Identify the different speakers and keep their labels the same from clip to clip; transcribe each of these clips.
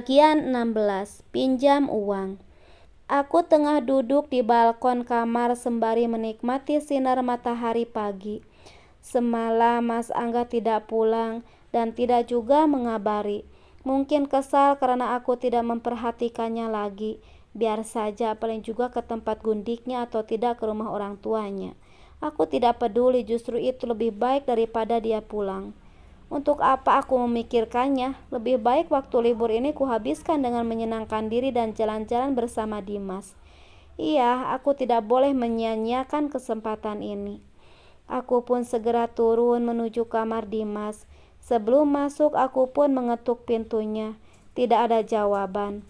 Speaker 1: Bagian 16. Pinjam uang. Aku tengah duduk di balkon kamar sembari menikmati sinar matahari pagi. Semalam Mas Angga tidak pulang dan tidak juga mengabari. Mungkin kesal karena aku tidak memperhatikannya lagi. Biar saja, paling juga ke tempat gundiknya atau tidak ke rumah orang tuanya. Aku tidak peduli, justru itu lebih baik daripada dia pulang. Untuk apa aku memikirkannya? Lebih baik waktu libur ini kuhabiskan dengan menyenangkan diri dan jalan-jalan bersama Dimas. Iya, aku tidak boleh menyia-nyiakan kesempatan ini. Aku pun segera turun menuju kamar Dimas. Sebelum masuk, aku pun mengetuk pintunya. Tidak ada jawaban.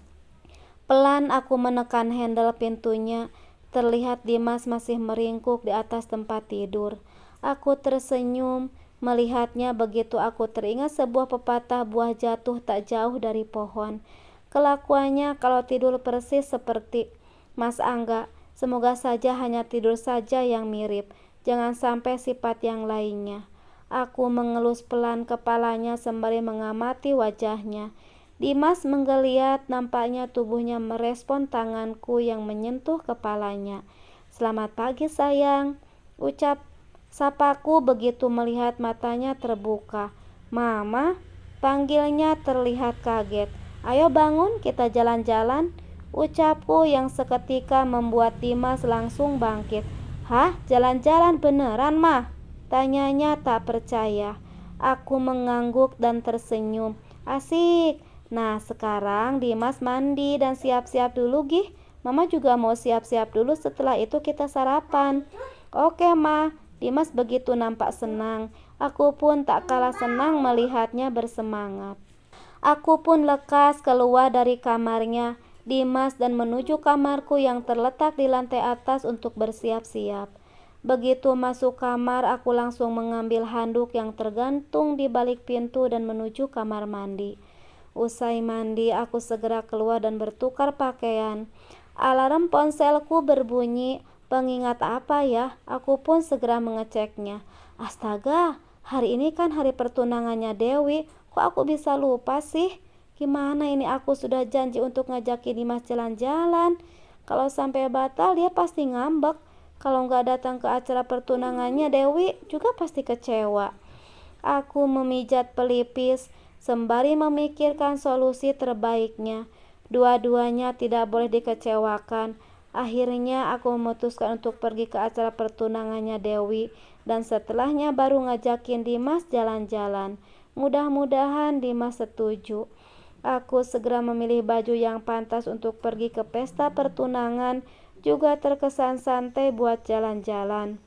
Speaker 1: Pelan aku menekan handle pintunya. Terlihat Dimas masih meringkuk di atas tempat tidur. Aku tersenyum melihatnya. Begitu aku teringat sebuah pepatah, buah jatuh tak jauh dari pohon. Kelakuannya kalau tidur persis seperti Mas Angga. Semoga saja hanya tidur saja yang mirip, jangan sampai sifat yang lainnya. Aku mengelus pelan kepalanya sembari mengamati wajahnya. Dimas menggeliat, nampaknya tubuhnya merespon tanganku yang menyentuh kepalanya. "Selamat pagi sayang," ucap sapaku begitu melihat matanya terbuka. "Mama," panggilnya terlihat kaget. "Ayo bangun, kita jalan-jalan," ucapku yang seketika membuat Dimas langsung bangkit. "Hah, jalan-jalan beneran, Mah?" tanyanya tak percaya. Aku mengangguk dan tersenyum. "Asik. Nah, sekarang Dimas mandi dan siap-siap dulu, Gih. Mama juga mau siap-siap dulu, setelah itu kita sarapan." "Oke, Ma." Dimas begitu nampak senang. Aku pun tak kalah senang melihatnya bersemangat. Aku pun lekas keluar dari kamarnya Dimas dan menuju kamarku yang terletak di lantai atas untuk bersiap-siap. Begitu masuk kamar, aku langsung mengambil handuk yang tergantung di balik pintu dan menuju kamar mandi. Usai mandi, aku segera keluar dan bertukar pakaian. Alarm ponselku berbunyi. Pengingat apa ya? Aku pun segera mengeceknya. Astaga, hari ini kan hari pertunangannya Dewi. Kok aku bisa lupa sih? Gimana ini, aku sudah janji untuk ngajakin Dimas jalan-jalan. Kalau sampai batal, dia pasti ngambek. Kalau nggak datang ke acara pertunangannya Dewi juga pasti kecewa. Aku memijat pelipis sembari memikirkan solusi terbaiknya. Dua-duanya tidak boleh dikecewakan. Akhirnya aku memutuskan untuk pergi ke acara pertunangannya Dewi dan setelahnya baru ngajakin Dimas jalan-jalan. Mudah-mudahan Dimas setuju. Aku segera memilih baju yang pantas untuk pergi ke pesta pertunangan, juga terkesan santai buat jalan-jalan.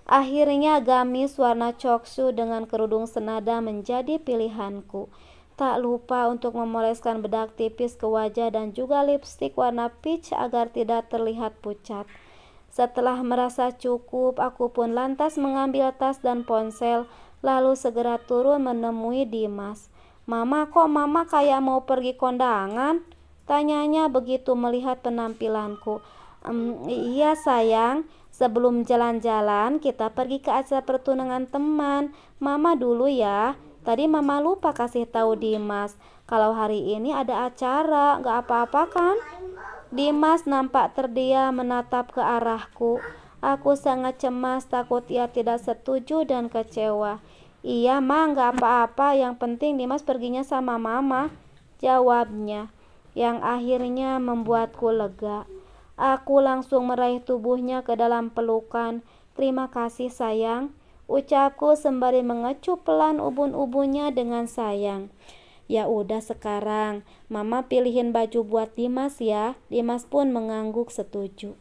Speaker 1: Akhirnya gamis warna coksu dengan kerudung senada menjadi pilihanku. Tak lupa untuk memoleskan bedak tipis ke wajah dan juga lipstik warna peach agar tidak terlihat pucat. Setelah merasa cukup, aku pun lantas mengambil tas dan ponsel, lalu segera turun menemui Dimas. "Mama, kok Mama kayak mau pergi kondangan?" tanyanya begitu melihat penampilanku. Iya sayang, sebelum jalan-jalan kita pergi ke acara pertunangan teman Mama dulu ya. Tadi Mama lupa kasih tahu Dimas kalau hari ini ada acara. Gak apa-apa kan?" Dimas nampak terdiam menatap ke arahku. Aku sangat cemas, takut ia tidak setuju dan kecewa. "Iya Ma, gak apa-apa, yang penting Dimas perginya sama Mama," jawabnya, yang akhirnya membuatku lega. Aku langsung meraih tubuhnya ke dalam pelukan. "Terima kasih sayang," ucapku sembari mengecup pelan ubun-ubunnya dengan sayang. "Ya udah, sekarang Mama pilihin baju buat Dimas ya." Dimas pun mengangguk setuju.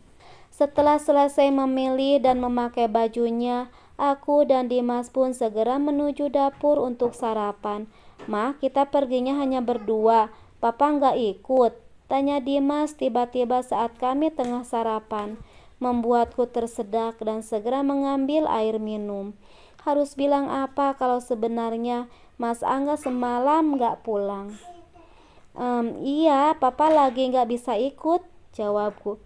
Speaker 1: Setelah selesai memilih dan memakai bajunya, aku dan Dimas pun segera menuju dapur untuk sarapan. "Ma, kita perginya hanya berdua, Papa nggak ikut?" tanya Dimas tiba-tiba saat kami tengah sarapan. Membuatku tersedak dan segera mengambil air minum. Harus bilang apa kalau sebenarnya Mas Angga semalam nggak pulang? Iya, Papa lagi nggak bisa ikut," jawabku.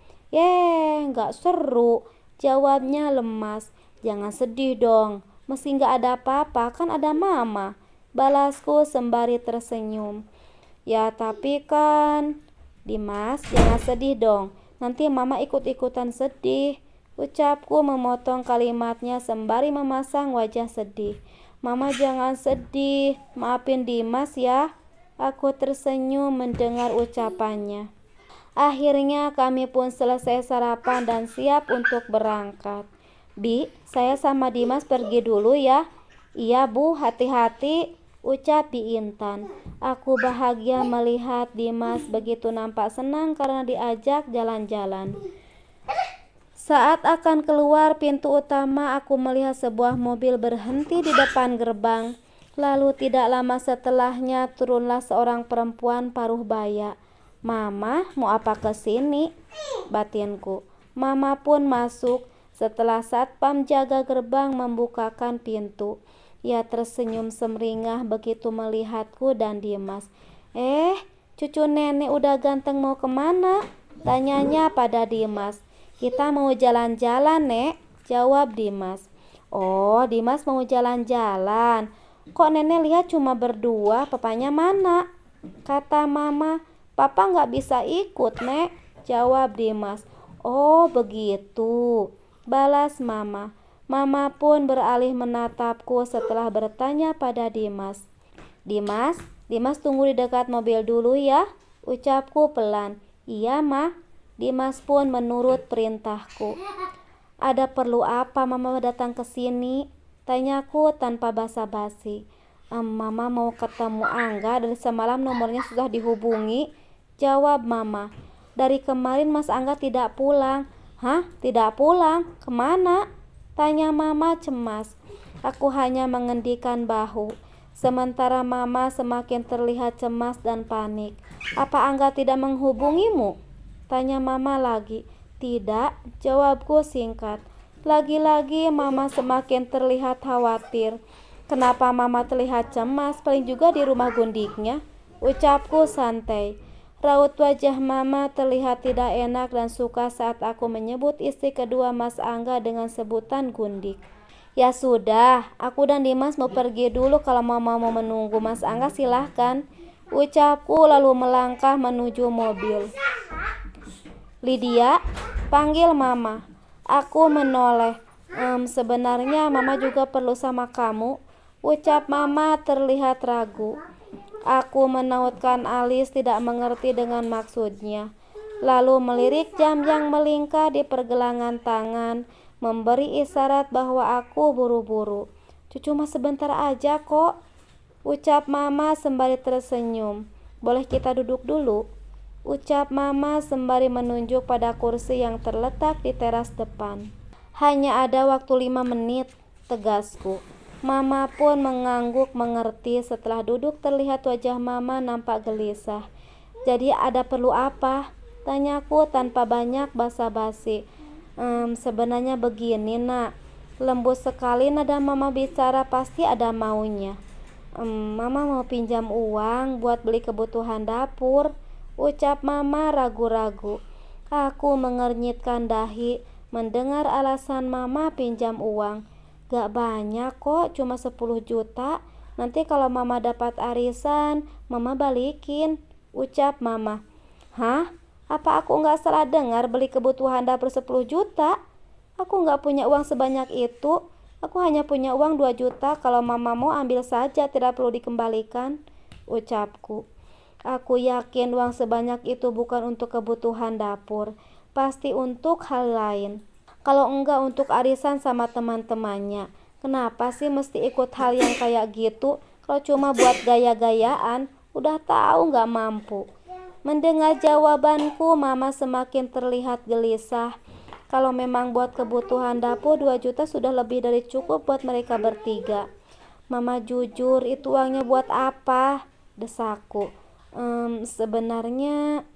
Speaker 1: Nggak seru," jawabnya lemas. "Jangan sedih dong, meski nggak ada Papa kan ada Mama," balasku sembari tersenyum. Ya tapi kan, Dimas jangan sedih dong, nanti mama ikut-ikutan sedih, ucapku memotong kalimatnya sembari memasang wajah sedih. Mama jangan sedih, maafin Dimas ya. Aku tersenyum mendengar ucapannya. Akhirnya kami pun selesai sarapan dan siap untuk berangkat. Bi, saya sama Dimas pergi dulu ya. Iya Bu, hati-hati, ucap Bi Intan. Aku bahagia melihat Dimas begitu nampak senang karena diajak jalan-jalan. Saat akan keluar pintu utama, aku melihat sebuah mobil berhenti di depan gerbang. Lalu tidak lama setelahnya turunlah seorang perempuan paruh baya. Mama, mau apa ke sini? Batinku. Mama pun masuk setelah satpam jaga gerbang membukakan pintu. Ia tersenyum semeringah begitu melihatku dan Dimas. Cucu nenek udah ganteng, mau kemana? Tanyanya pada Dimas. Kita mau jalan-jalan, Nek, jawab Dimas. Oh, Dimas mau jalan-jalan. Kok nenek lihat cuma berdua, papanya mana? Kata mama. Papa nggak bisa ikut, Nek, jawab Dimas. Oh, begitu, balas mama. Mama pun beralih menatapku setelah bertanya pada Dimas. Dimas tunggu di dekat mobil dulu ya, ucapku pelan. Iya, Mah. Dimas pun menurut perintahku. Ada perlu apa mama datang ke sini? Tanyaku tanpa basa-basi. Mama mau ketemu Angga, dari semalam nomornya sudah dihubungi, jawab mama. Dari kemarin Mas Angga tidak pulang. Hah? Tidak pulang? Kemana? Tanya mama cemas. Aku hanya mengendikan bahu. Sementara mama semakin terlihat cemas dan panik. Apa Angga tidak menghubungimu? Tanya mama lagi. Tidak, jawabku singkat. Lagi-lagi mama semakin terlihat khawatir. Kenapa mama terlihat cemas? Paling juga di rumah gundiknya, ucapku santai. Raut wajah mama terlihat tidak enak dan suka saat aku menyebut istri kedua Mas Angga dengan sebutan gundik. Ya sudah, aku dan Dimas mau pergi dulu. Kalau mama mau menunggu Mas Angga silahkan, ucapku lalu melangkah menuju mobil. Lydia, panggil mama. Aku menoleh. Sebenarnya mama juga perlu sama kamu, ucap mama terlihat ragu. Aku menautkan alis tidak mengerti dengan maksudnya. Lalu melirik jam yang melingkar di pergelangan tangan, memberi isyarat bahwa aku buru-buru. Cucu mah sebentar aja kok, ucap mama sembari tersenyum. Boleh kita duduk dulu? Ucap mama sembari menunjuk pada kursi yang terletak di teras depan. Hanya ada waktu 5 menit, tegasku. Mama pun mengangguk mengerti. Setelah duduk terlihat wajah mama nampak gelisah. Jadi ada perlu apa? Tanyaku tanpa banyak basa-basi. Sebenarnya begini nak, lembut sekali nada mama bicara, pasti ada maunya. Mama mau pinjam uang buat beli kebutuhan dapur, ucap mama ragu-ragu. Aku mengernyitkan dahi mendengar alasan mama pinjam uang. Gak banyak kok, cuma 10 juta. Nanti kalau mama dapat arisan, mama balikin, ucap mama. Hah? Apa aku gak salah dengar beli kebutuhan dapur 10 juta? Aku gak punya uang sebanyak itu. Aku hanya punya uang 2 juta. Kalau mama mau ambil saja, tidak perlu dikembalikan, ucapku. Aku yakin uang sebanyak itu bukan untuk kebutuhan dapur, pasti untuk hal lain. Kalau enggak untuk arisan sama teman-temannya. Kenapa sih mesti ikut hal yang kayak gitu? Kalau cuma buat gaya-gayaan, udah tahu gak mampu. Mendengar jawabanku, mama semakin terlihat gelisah. Kalau memang buat kebutuhan dapur 2 juta sudah lebih dari cukup buat mereka bertiga. Mama jujur, itu uangnya buat apa? Desakku. Sebenarnya